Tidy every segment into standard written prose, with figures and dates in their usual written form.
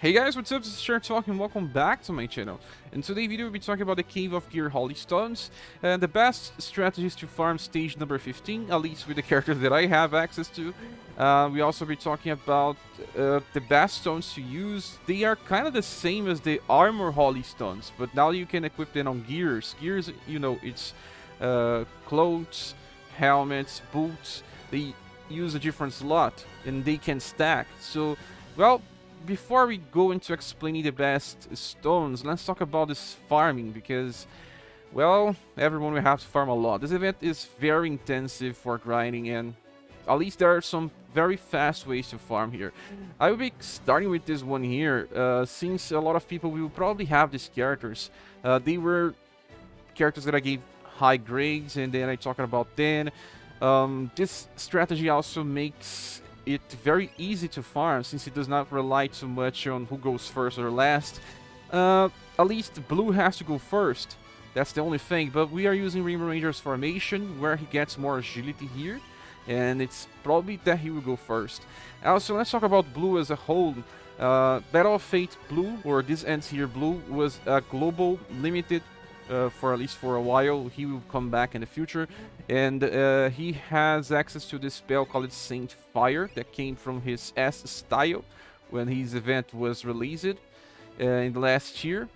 Hey guys, what's up? This is ScherBR and welcome back to my channel. In today's video we'll be talking about the Cave of Gear Holy Stones and the best strategies to farm stage number 15, at least with the characters that I have access to. We also be talking about the best stones to use. They are kind of the same as the armor Holy Stones, but now you can equip them on gears. Gears, you know, it's clothes, helmets, boots. They use a different slot and they can stack. So, well, before we go into explaining the best stones, let's talk about this farming, because, well, everyone will have to farm a lot. This event is very intensive for grinding, and at least there are some very fast ways to farm here. I will be starting with this one here, since a lot of people will probably have these characters. They were characters that I gave high grades, and then I talked about them. This strategy also makes it very easy to farm, since it does not rely too much on who goes first or last. At least blue has to go first, that's the only thing, but we are using Rainbow Ranger's formation, where he gets more agility here, and it's probably that he will go first. Also, let's talk about blue as a whole. Battle of Fate Blue, or this ends here blue, was a global limited for at least for a while. He will come back in the future, and he has access to this spell called Saint Fire that came from his S style when his event was released in the last year,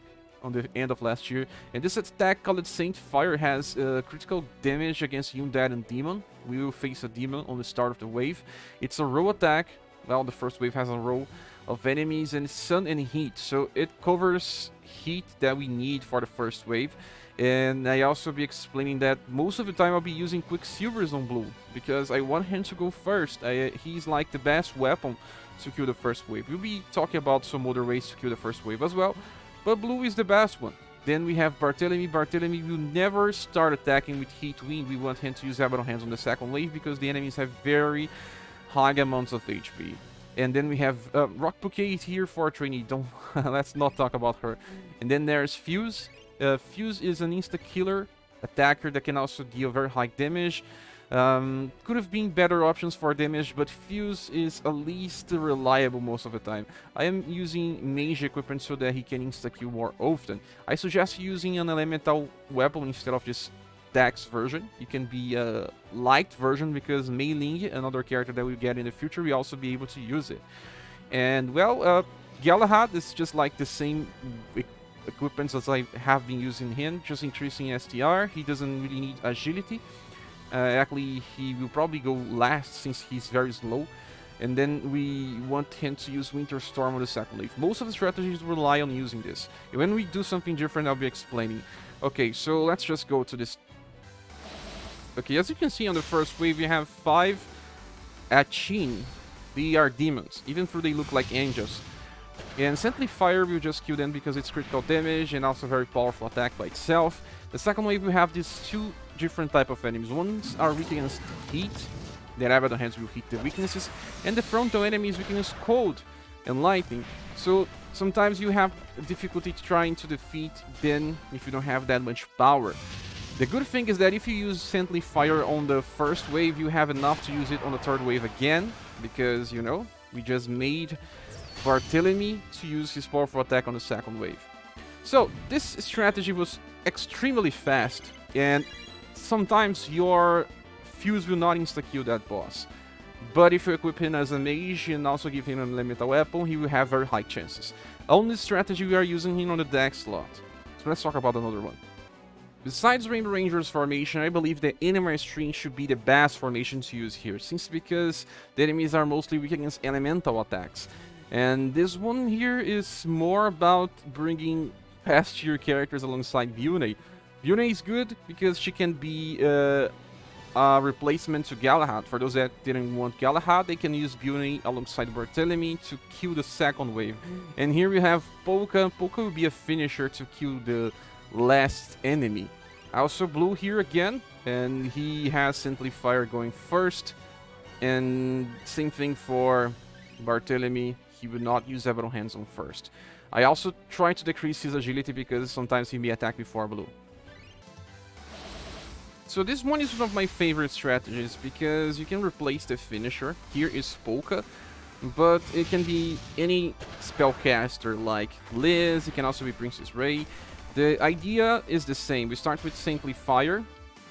on the end of last year. And this attack called Saint Fire has critical damage against Undead and Demon. We will face a demon on the start of the wave. It's a row attack. Well, the first wave has a row of enemies and sun and heat, so it covers heat that we need for the first wave. And I also be explaining that most of the time I'll be using Quicksilvers on blue, because I want him to go first. He's like the best weapon to kill the first wave. We'll be talking about some other ways to kill the first wave as well, but blue is the best one. Then we have Barthélemy. Barthélemy will never start attacking with Heat Wind. We want him to use Abaddon Hands on the second wave, because the enemies have very high amounts of HP. And then we have Rock Bouquet here for Trainee. Don't let's not talk about her. And then there's Fuse. Fuse is an insta-killer attacker that can also deal very high damage. Could have been better options for damage, but Fuse is at least reliable most of the time. I am using mage equipment so that he can insta-kill more often. I suggest using an elemental weapon instead of this Dex version. You can be a light version, because Mei Ling, another character that we'll get in the future, will also be able to use it. And, well, Galahad is just like the same equipment as I have been using him, just increasing STR. He doesn't really need agility. Actually, he will probably go last since he's very slow. And then we want him to use Winter Storm on the second wave. Most of the strategies rely on using this. And when we do something different, I'll be explaining. Okay, so let's just go to this. Okay, as you can see on the first wave, we have 5 Achin. They are demons, even though they look like angels. And Saintly Fire will just kill them because it's critical damage and also very powerful attack by itself. The second wave, we have these 2 different type of enemies. Ones are weak against heat, that Abaddon Hands will hit the weaknesses, and the frontal enemy is weak against cold and lightning. So sometimes you have difficulty trying to defeat them if you don't have that much power. The good thing is that if you use Saintly Fire on the first wave, you have enough to use it on the third wave again, because, you know, we just made Barthélemy to use his powerful attack on the second wave. So this strategy was extremely fast, and sometimes your Fuse will not insta-kill that boss. But if you equip him as a mage and also give him an elemental weapon, he will have very high chances. On this strategy, we are using him on the Dex slot. So let's talk about another one. Besides Rainbow Ranger's formation, I believe the Anima string should be the best formation to use here, because the enemies are mostly weak against elemental attacks. And this one here is more about bringing past tier characters alongside Byunei. Byunei is good because she can be a replacement to Galahad. For those that didn't want Galahad, they can use Byunei alongside Barthélemy to kill the second wave. And here we have Polka. Polka will be a finisher to kill the last enemy. Also blue here again, and he has Saintly Fire going first, and same thing for Barthélemy. He would not use Abaddon Hands on first. I also try to decrease his agility because sometimes he may attack before blue. So this one is one of my favorite strategies because you can replace the finisher. Here is Polka. but it can be any spellcaster like Liz, it can also be Princess Ray. The idea is the same. We start with simply fire,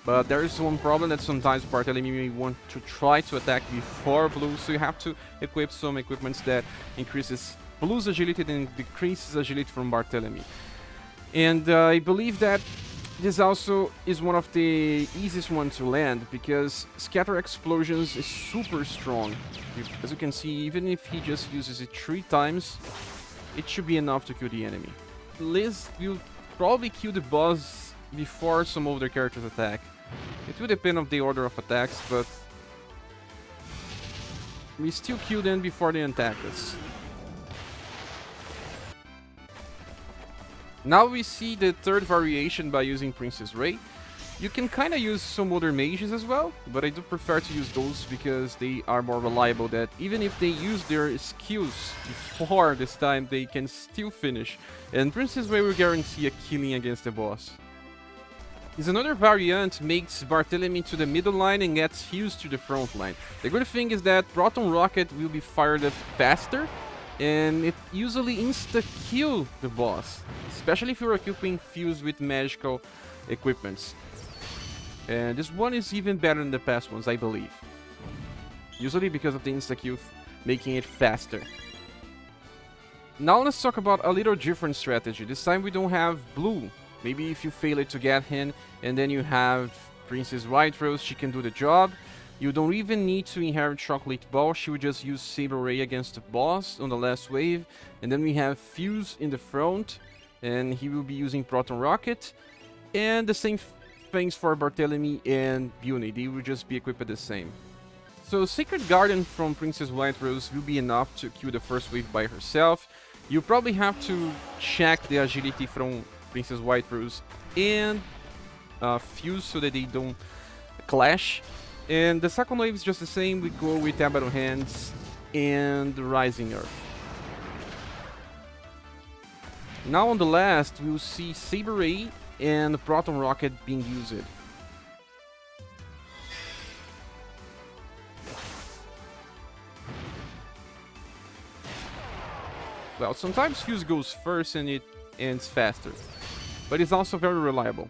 but there is one problem that sometimes Barthélemy may want to try to attack before blue, so you have to equip some equipments that increases blue's agility and decreases agility from Barthélemy. And I believe that this also is one of the easiest ones to land, because Scatter Explosions is super strong. As you can see, even if he just uses it 3 times, it should be enough to kill the enemy. Liz will probably kill the boss before some other characters attack. It will depend on the order of attacks, but we still kill them before they attack us. Now we see the third variation by using Princess Ray. You can kinda use some other mages as well, but I do prefer to use those because they are more reliable, that even if they use their skills before this time, they can still finish. And Princess Ray will guarantee a killing against the boss. Is another variant makes Barthélemy to the middle line and gets fused to the front line. The good thing is that Proton Rocket will be fired up faster, and it usually insta-kill the boss, especially if you're equipping Fuse with magical equipments. And this one is even better than the past ones, I believe. Usually because of the insta-kill making it faster. Now let's talk about a little different strategy. This time we don't have blue. Maybe if you fail it to get him, and then you have Princess White Rose, she can do the job. You don't even need to inherit Chocolate Ball, she will just use Saber Ray against the boss on the last wave. And then we have Fuse in the front, and he will be using Proton Rocket. And the same things for Barthélemy and Byunei, they will just be equipped the same. So Sacred Garden from Princess White Rose will be enough to kill the first wave by herself. You probably have to check the agility from Princess White Rose and Fuse so that they don't clash. And the second wave is just the same, we go with Abaddon Hands and Rising Earth. Now on the last, we'll see Saber Ray and Proton Rocket being used. Well, sometimes Fuse goes first and it ends faster, but it's also very reliable.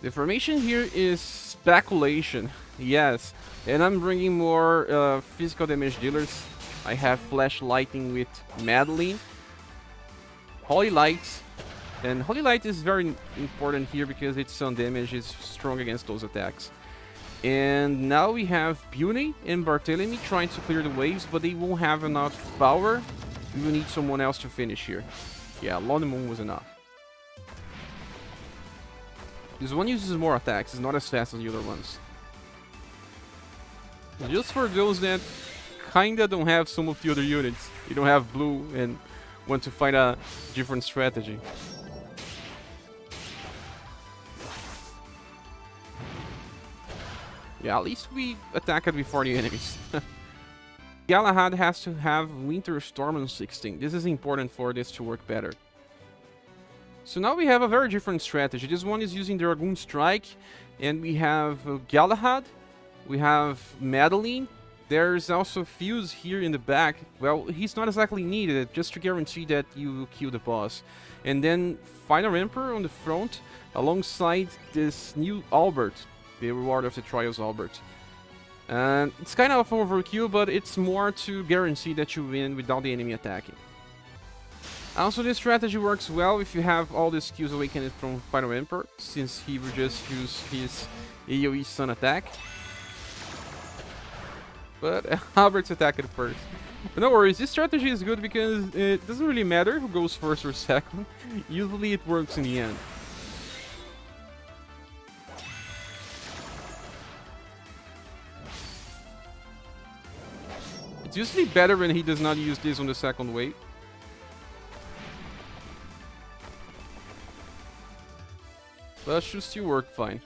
The formation here is Speculation, yes, and I'm bringing more physical damage dealers. I have Flash Lightning with Madeleine, Holy Light, and Holy Light is very important here because its sun damage is strong against those attacks. And now we have Byunei and Barthélemy trying to clear the waves, but they won't have enough power. We will need someone else to finish here. Yeah, Lone Moon was enough. This one uses more attacks, it's not as fast as the other ones. Just for those that kinda don't have some of the other units, you don't have blue and want to find a different strategy. Yeah, at least we attack it before the enemies. Galahad has to have Winter Storm on 16. This is important for this to work better. So now we have a very different strategy. This one is using Dragoon Strike, and we have Galahad, we have Madeleine. There's also Fuse here in the back. Well, he's not exactly needed, just to guarantee that you will kill the boss. And then Final Emperor on the front, alongside this new Albert, the Reward of the Trials Albert. And it's kind of overkill, but it's more to guarantee that you win without the enemy attacking. Also, this strategy works well if you have all the skills awakened from Final Emperor, since he will just use his AoE Sun attack. But Albert's attacked first. But no worries, this strategy is good because it doesn't really matter who goes first or second. Usually it works in the end. It's usually better when he does not use this on the second wave. But should still work fine.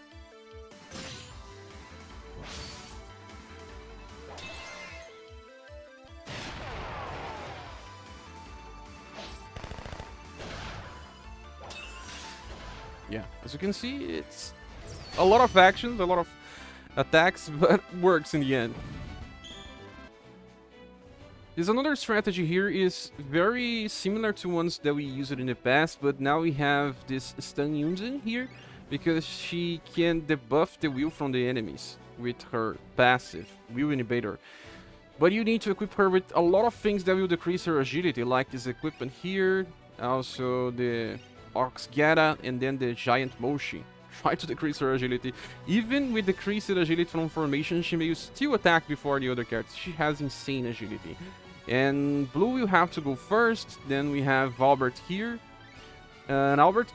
Yeah, as you can see, it's a lot of actions, a lot of attacks, but works in the end. There's another strategy here is very similar to ones that we used in the past, but now we have this Stundine here because she can debuff the wheel from the enemies with her passive, Wheel Inhibitor. But you need to equip her with a lot of things that will decrease her agility, like this equipment here, also the Ox Gata, and then the Giant Moshi. Try to decrease her agility. Even with decreased agility from formation, she may still attack before the other characters. She has insane agility. And blue will have to go first, then we have Albert here. And Albert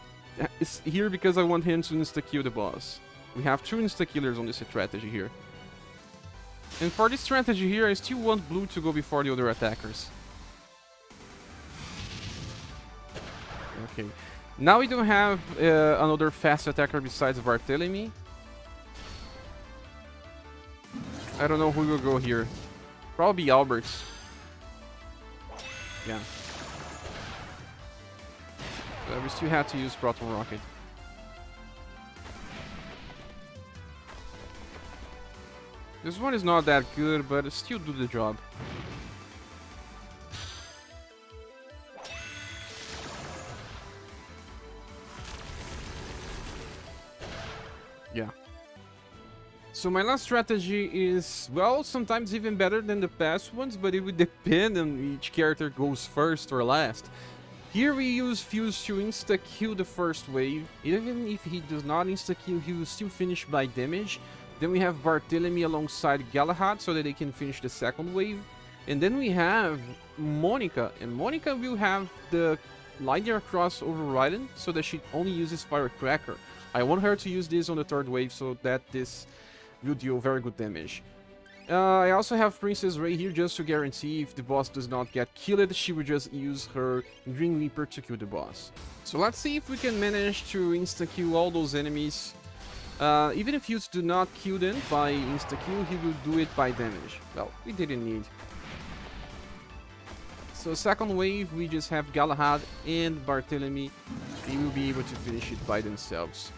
is here because I want him to insta-kill the boss. We have 2 insta-killers on this strategy here. And for this strategy here, I still want blue to go before the other attackers. Okay. Now we don't have another fast attacker besides Barthélemy. I don't know who will go here. Probably Albert. Yeah. We still had to use Proton Rocket. This one is not that good, but it still do the job. Yeah. So my last strategy is, well, sometimes even better than the past ones, but it would depend on each character goes first or last. Here we use Fuse to insta-kill the first wave. Even if he does not insta-kill, he will still finish by damage. Then we have Barthélemy alongside Galahad so that they can finish the second wave. And then we have Monika, and Monika will have the Linear Cross overridden so that she only uses Firecracker. I want her to use this on the third wave so that this will deal very good damage. I also have Princess Ray here just to guarantee if the boss does not get killed, she will just use her Green Reaper to kill the boss. So let's see if we can manage to insta-kill all those enemies. Even if you do not kill them by insta-kill, he will do it by damage. Well, we didn't need. So second wave, we just have Galahad and Barthélemy. They will be able to finish it by themselves.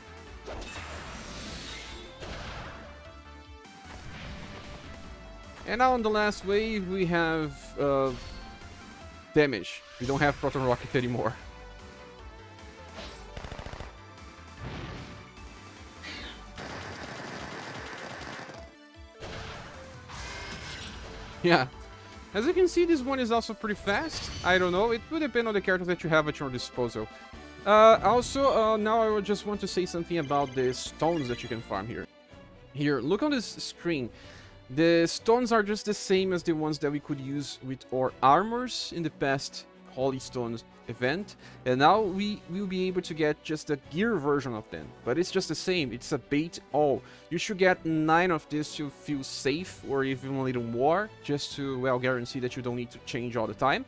And now on the last wave, we have damage. We don't have Proton Rocket anymore. Yeah. As you can see, this one is also pretty fast. I don't know, it will depend on the characters that you have at your disposal. Now I would just want to say something about the stones that you can farm here. Here, look on this screen. The stones are just the same as the ones that we could use with our armors in the past Holy Stones event. And now we will be able to get just a gear version of them. But it's just the same, it's a bait all. You should get 9 of this to feel safe, or even a little more, just to, well, guarantee that you don't need to change all the time.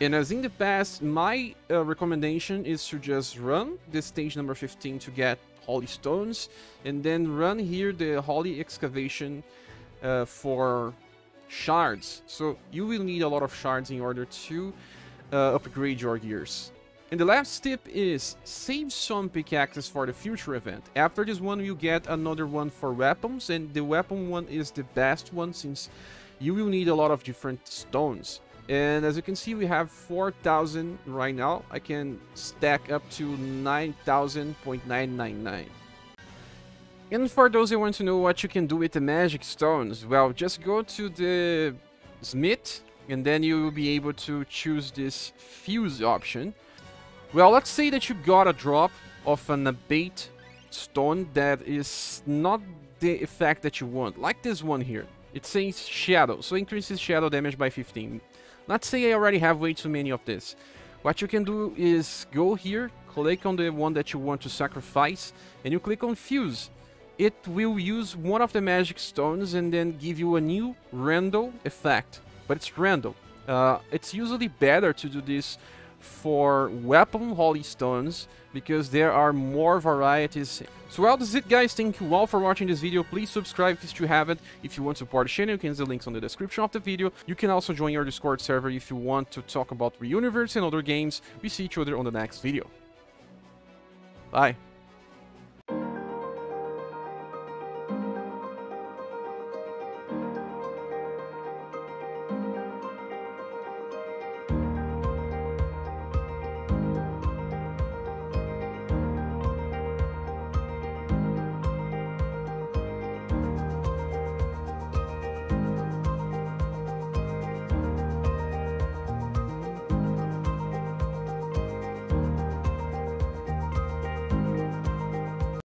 And as in the past, my recommendation is to just run this stage number 15 to get Holy Stones, and then run here the Holy Excavation for shards. So you will need a lot of shards in order to upgrade your gears. And the last tip is save some pickaxes for the future event. After this one you get another one for weapons, and the weapon one is the best one since you will need a lot of different stones. And as you can see, we have 4,000 right now. I can stack up to 9,000.999. And for those who want to know what you can do with the magic stones, well, just go to the smith, and then you will be able to choose this fuse option. Well, let's say that you got a drop of an abate stone that is not the effect that you want, like this one here. It says shadow, so increases shadow damage by 15. Let's say I already have way too many of this. What you can do is go here, click on the one that you want to sacrifice, and you click on fuse. It will use one of the magic stones and then give you a new random effect, but it's random. It's usually better to do this for weapon holy stones because there are more varieties. So well, that's it guys, thank you all for watching this video. Please subscribe if you haven't. If you want to support the channel, you can see the links on the description of the video. You can also join our Discord server if you want to talk about UniverSe and other games. We see each other on the next video. Bye.